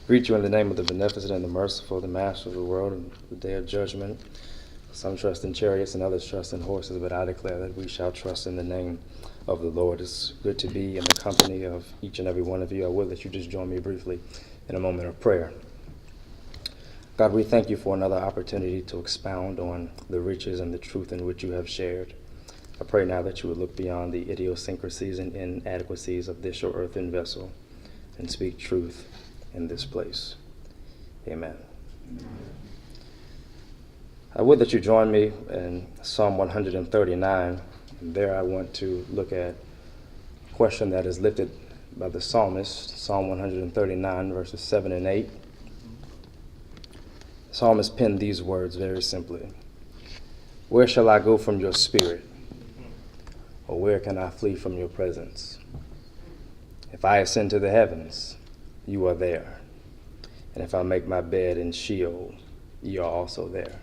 Greet you in the name of the beneficent and the merciful, the master of the world, and the day of judgment. Some trust in chariots and others trust in horses, but I declare that we shall trust in the name of the Lord. It's good to be in the company of each and every one of you. I will that you just join me briefly in a moment of prayer. God, we thank you for another opportunity to expound on the riches and the truth in which you have shared. I pray now that you would look beyond the idiosyncrasies and inadequacies of this your earthen vessel and speak truth in this place. Amen. I would that you join me in Psalm 139, and there I want to look at a question that is lifted by the psalmist, Psalm 139, verses 7 and 8. The psalmist penned these words very simply: "Where shall I go from your spirit? Or where can I flee from your presence? If I ascend to the heavens, you are there. And if I make my bed in Sheol, you are also there."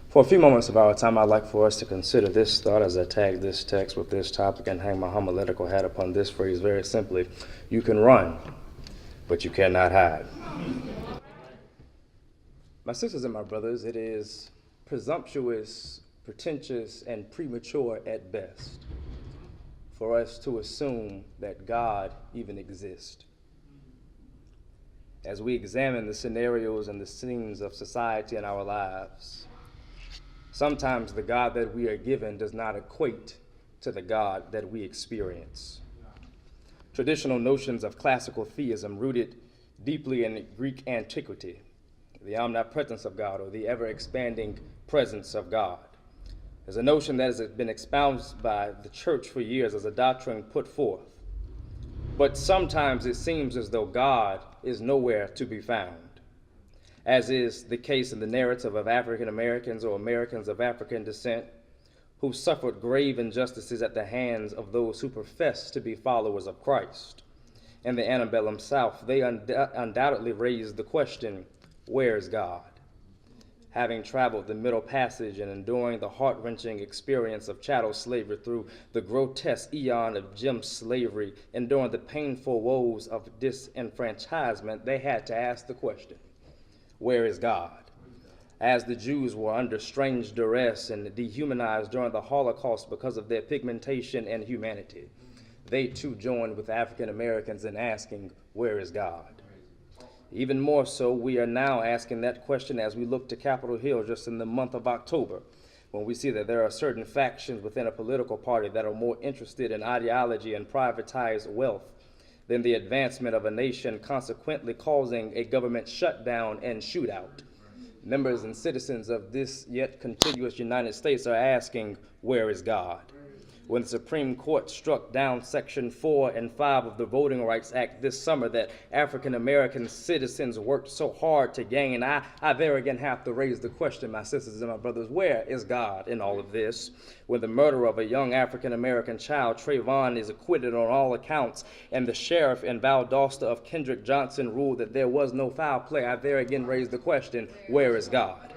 For a few moments of our time, I'd like for us to consider this thought as I tag this text with this topic and hang my homiletical hat upon this phrase very simply: you can run, but you cannot hide. My sisters and my brothers, it is presumptuous, pretentious, and premature at best for us to assume that God even exists. As we examine the scenarios and the scenes of society in our lives, sometimes the God that we are given does not equate to the God that we experience. Traditional notions of classical theism rooted deeply in Greek antiquity, the omnipresence of God, or the ever-expanding presence of God, is a notion that has been espoused by the church for years as a doctrine put forth. But sometimes it seems as though God is nowhere to be found, as is the case in the narrative of African Americans or Americans of African descent who suffered grave injustices at the hands of those who profess to be followers of Christ. In the antebellum South, they undoubtedly raised the question, where is God? Having traveled the Middle Passage and enduring the heart-wrenching experience of chattel slavery through the grotesque eon of gem slavery, enduring the painful woes of disenfranchisement, they had to ask the question, where is God? As the Jews were under strange duress and dehumanized during the Holocaust because of their pigmentation and humanity, they too joined with African Americans in asking, where is God? Even more so, we are now asking that question as we look to Capitol Hill just in the month of October, when we see that there are certain factions within a political party that are more interested in ideology and privatized wealth than the advancement of a nation, consequently causing a government shutdown and shootout. Members and citizens of this yet contiguous United States are asking, where is God? When the Supreme Court struck down Section 4 and 5 of the Voting Rights Act this summer that African American citizens worked so hard to gain, I there again have to raise the question, my sisters and my brothers, where is God in all of this? When the murder of a young African American child, Trayvon, is acquitted on all accounts, and the sheriff in Valdosta of Kendrick Johnson ruled that there was no foul play, I there again raise the question, where is God?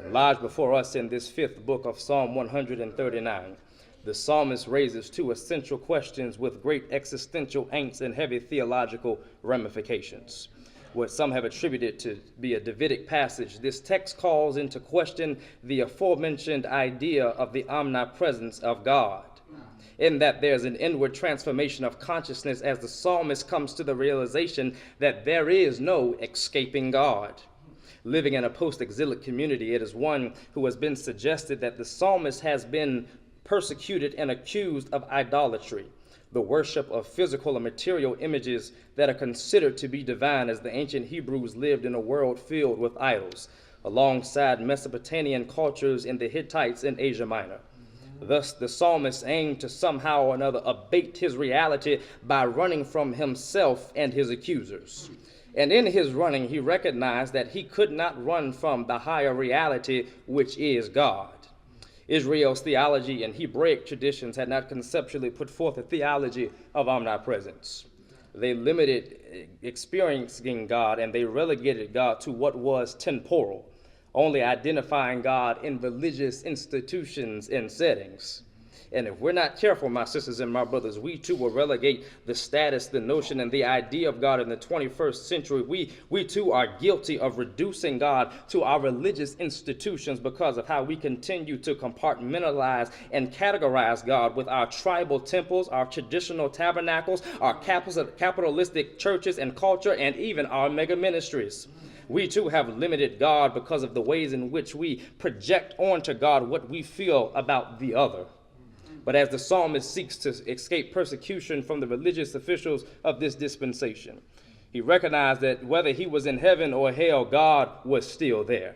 And lies before us in this fifth book of Psalm 139. The psalmist raises two essential questions with great existential angst and heavy theological ramifications. What some have attributed to be a Davidic passage, this text calls into question the aforementioned idea of the omnipresence of God, in that there's an inward transformation of consciousness as the psalmist comes to the realization that there is no escaping God. Living in a post-exilic community, it is one who has been suggested that the psalmist has been persecuted and accused of idolatry, the worship of physical and material images that are considered to be divine, as the ancient Hebrews lived in a world filled with idols, alongside Mesopotamian cultures in the Hittites in Asia Minor. Thus, the psalmist aimed to somehow or another abate his reality by running from himself and his accusers. And in his running, he recognized that he could not run from the higher reality, which is God. Israel's theology and Hebraic traditions had not conceptually put forth a theology of omnipresence. They limited experiencing God, and they relegated God to what was temporal, only identifying God in religious institutions and settings. And if we're not careful, my sisters and my brothers, we too will relegate the status, the notion, and the idea of God in the 21st century. We too are guilty of reducing God to our religious institutions because of how we continue to compartmentalize and categorize God with our tribal temples, our traditional tabernacles, our capitalistic churches and culture, and even our mega ministries. We too have limited God because of the ways in which we project onto God what we feel about the other. But as the psalmist seeks to escape persecution from the religious officials of this dispensation, he recognized that whether he was in heaven or hell, God was still there.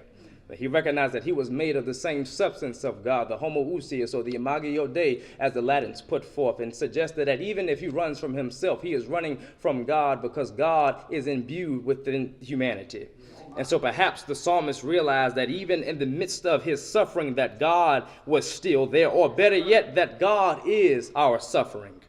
But he recognized that he was made of the same substance of God, the homoousios, or the imago Dei, as the Latins put forth, and suggested that even if he runs from himself, he is running from God because God is imbued within humanity. And so perhaps the psalmist realized that even in the midst of his suffering, that God was still there, or better yet, that God is our suffering.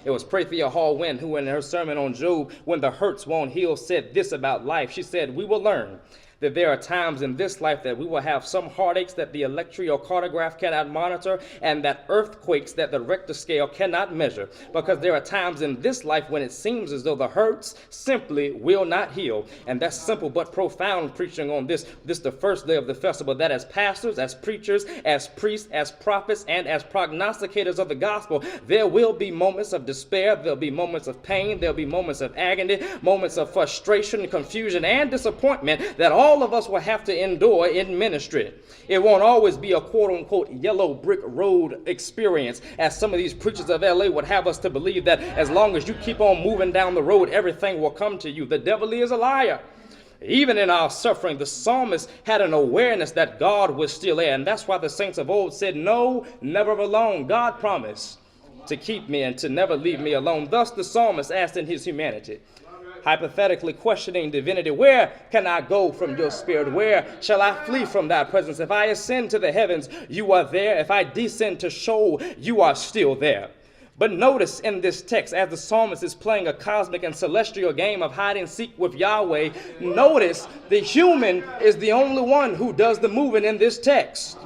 It was Prathia Hall-Wynne who, in her sermon on Job, When the Hurts Won't Heal, said this about life. She said, we will learn that there are times in this life that we will have some heartaches that the electrocardiograph cannot monitor, and that earthquakes that the Richter scale cannot measure, because there are times in this life when it seems as though the hurts simply will not heal. And that's simple but profound preaching on this the first day of the festival, that as pastors, as preachers, as priests, as prophets, and as prognosticators of the gospel, there will be moments of despair, there'll be moments of pain, there'll be moments of agony, moments of frustration, confusion, and disappointment that all of us will have to endure in ministry. It won't always be a quote-unquote yellow brick road experience, as some of these preachers of LA would have us to believe that as long as you keep on moving down the road, everything will come to you. The devil is a liar. Even in our suffering, the psalmist had an awareness that God was still there, and that's why the saints of old said, no, never alone. God promised to keep me and to never leave me alone. Thus the psalmist asked in his humanity, hypothetically questioning divinity, where can I go from your spirit? Where shall I flee from thy presence? If I ascend to the heavens, you are there. If I descend to Sheol, you are still there. But notice in this text, as the psalmist is playing a cosmic and celestial game of hide and seek with Yahweh, notice the human is the only one who does the moving in this text.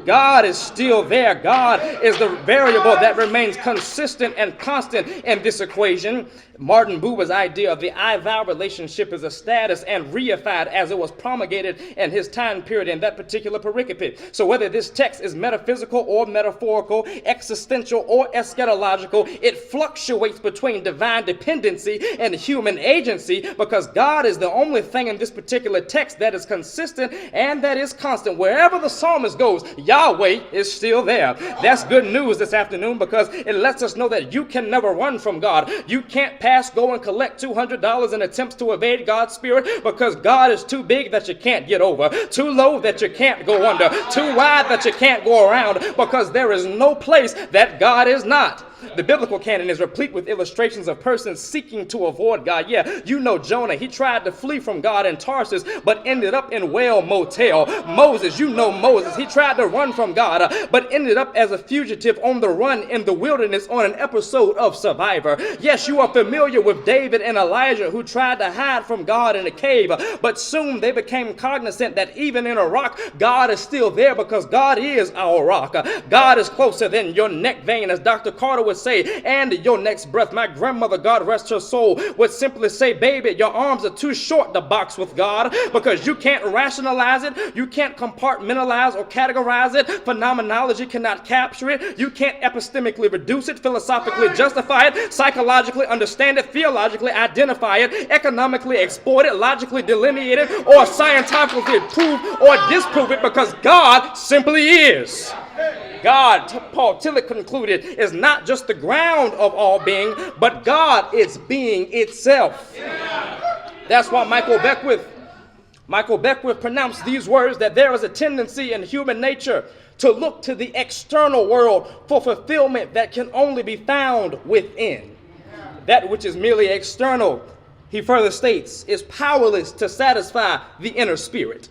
God is still there. God is the variable that remains consistent and constant in this equation. Martin Buber's idea of the I-thou relationship is a status and reified as it was promulgated in his time period in that particular pericope. So whether this text is metaphysical or metaphorical, existential or eschatological, it fluctuates between divine dependency and human agency, because God is the only thing in this particular text that is consistent and that is constant. Wherever the psalmist goes, Yahweh is still there. That's good news this afternoon, because it lets us know that you can never run from God. You can't pass go and collect $200 in attempts to evade God's spirit, because God is too big that you can't get over, too low that you can't go under, too wide that you can't go around, because there is no place that God is not. The biblical canon is replete with illustrations of persons seeking to avoid God. Yeah, you know Jonah. He tried to flee from God in Tarsus, but ended up in Whale Motel. Moses, you know Moses. He tried to run from God, but ended up as a fugitive on the run in the wilderness on an episode of Survivor. Yes, you are familiar with David and Elijah, who tried to hide from God in a cave, but soon they became cognizant that even in a rock, God is still there, because God is our rock. God is closer than your neck vein, as Dr. Carter would say, and your next breath. My grandmother, God rest her soul, would simply say, baby, your arms are too short to box with God, because you can't rationalize it, you can't compartmentalize or categorize it, phenomenology cannot capture it, you can't epistemically reduce it, philosophically justify it, psychologically understand it, theologically identify it, economically exploit it, logically delineate it, or scientifically prove or disprove it, because God simply is. God, Paul Tillich concluded, is not just the ground of all being, but God is being itself. That's why Michael Beckwith pronounced these words, that there is a tendency in human nature to look to the external world for fulfillment that can only be found within. That which is merely external, he further states, is powerless to satisfy the inner spirit.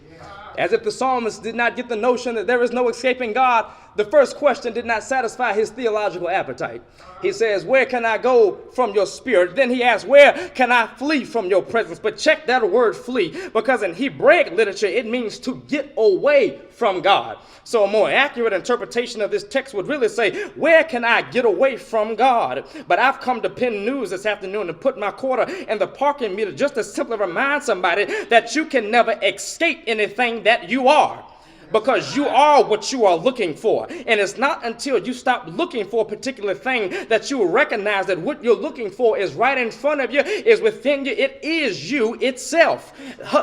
As if the psalmist did not get the notion that there is no escaping God, the first question did not satisfy his theological appetite. He says, where can I go from your spirit? Then he asks, where can I flee from your presence? But check that word flee, because in Hebraic literature, it means to get away from God. So a more accurate interpretation of this text would really say, where can I get away from God? But I've come to Penn News this afternoon to put my quarter in the parking meter just to simply remind somebody that you can never escape anything that you are. Because you are what you are looking for. And it's not until you stop looking for a particular thing that you will recognize that what you're looking for is right in front of you, is within you. It is you itself.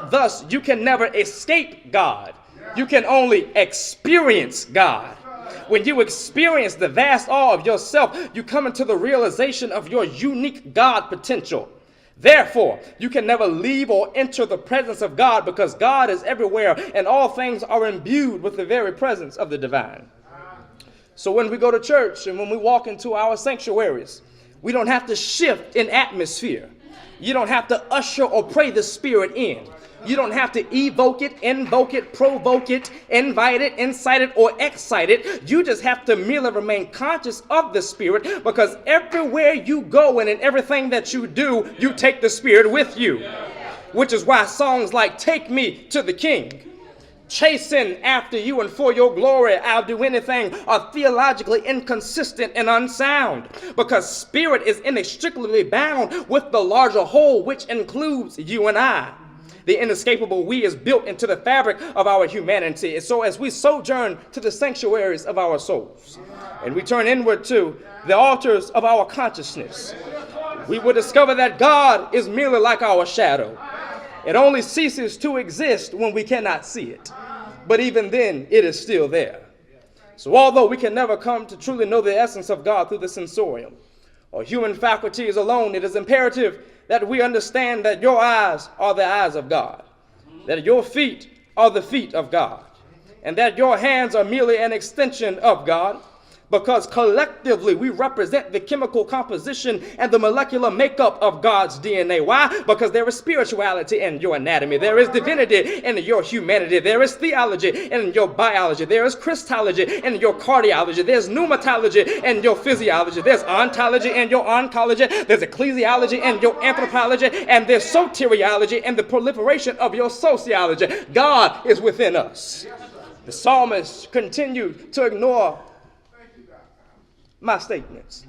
Thus, you can never escape God. You can only experience God. When you experience the vast awe of yourself, you come into the realization of your unique God potential. Therefore, you can never leave or enter the presence of God, because God is everywhere and all things are imbued with the very presence of the divine. So when we go to church and when we walk into our sanctuaries, we don't have to shift an atmosphere. You don't have to usher or pray the Spirit in. You don't have to evoke it, invoke it, provoke it, invite it, incite it, or excite it. You just have to merely remain conscious of the Spirit, because everywhere you go and in everything that you do, you take the Spirit with you. Which is why songs like "Take Me to the King," "Chasing After You and For Your Glory, I'll Do Anything" are theologically inconsistent and unsound, because spirit is inextricably bound with the larger whole, which includes you and I. The inescapable we is built into the fabric of our humanity. And so as we sojourn to the sanctuaries of our souls and we turn inward to the altars of our consciousness, we will discover that God is merely like our shadow. It only ceases to exist when we cannot see it. But even then, it is still there. So although we can never come to truly know the essence of God through the sensorium or human faculties alone, it is imperative that we understand that your eyes are the eyes of God, that your feet are the feet of God, and that your hands are merely an extension of God, because collectively we represent the chemical composition and the molecular makeup of God's DNA. Why? Because there is spirituality in your anatomy. There is divinity in your humanity. There is theology in your biology. There is Christology in your cardiology. There's pneumatology in your physiology. There's ontology in your oncology. There's ecclesiology in your anthropology. And there's soteriology in the proliferation of your sociology. God is within us. The psalmist continued to ignore my statements.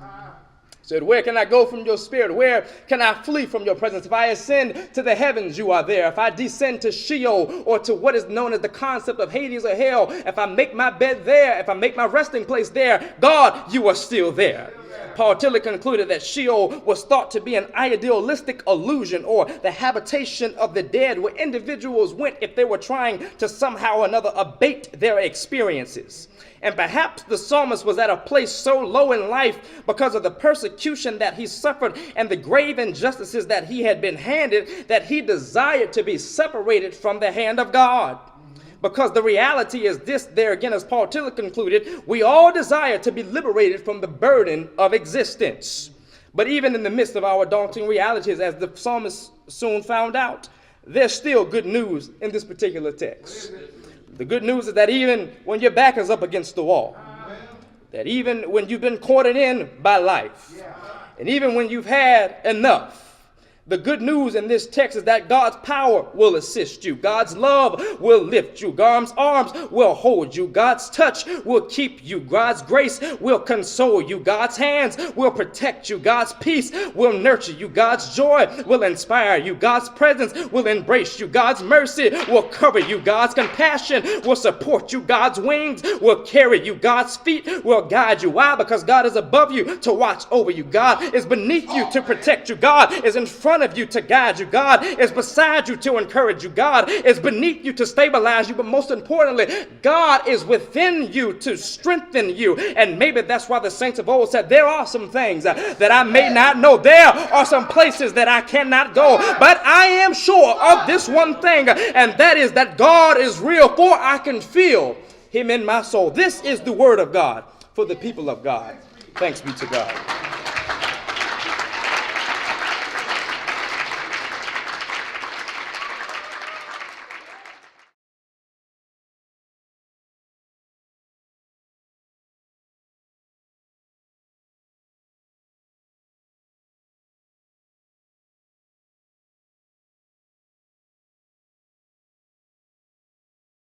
Said, where can I go from your spirit? Where can I flee from your presence? If I ascend to the heavens, you are there. If I descend to Sheol, or to what is known as the concept of Hades or hell, if I make my bed there, if I make my resting place there, God, you are still there. Paul Tillich concluded that Sheol was thought to be an idealistic illusion, or the habitation of the dead, where individuals went if they were trying to somehow or another abate their experiences. And perhaps the psalmist was at a place so low in life because of the persecution that he suffered and the grave injustices that he had been handed, that he desired to be separated from the hand of God. Because the reality is this, there again, as Paul Tillich concluded, we all desire to be liberated from the burden of existence. But even in the midst of our daunting realities, as the psalmist soon found out, there's still good news in this particular text. The good news is that even when your back is up against the wall, that even when you've been courted in by life, and even when you've had enough, the good news in this text is that God's power will assist you. God's love will lift you. God's arms will hold you. God's touch will keep you. God's grace will console you. God's hands will protect you. God's peace will nurture you. God's joy will inspire you. God's presence will embrace you. God's mercy will cover you. God's compassion will support you. God's wings will carry you. God's feet will guide you. Why? Because God is above you to watch over you. God is beneath you to protect you. God is in front of you to guide you. God is beside you to encourage you. God is beneath you to stabilize you. But most importantly, God is within you to strengthen you. And maybe that's why the saints of old said, there are some things that I may not know. There are some places that I cannot go. But I am sure of this one thing, and that is that God is real, for I can feel him in my soul. This is the word of God for the people of God. Thanks be to God.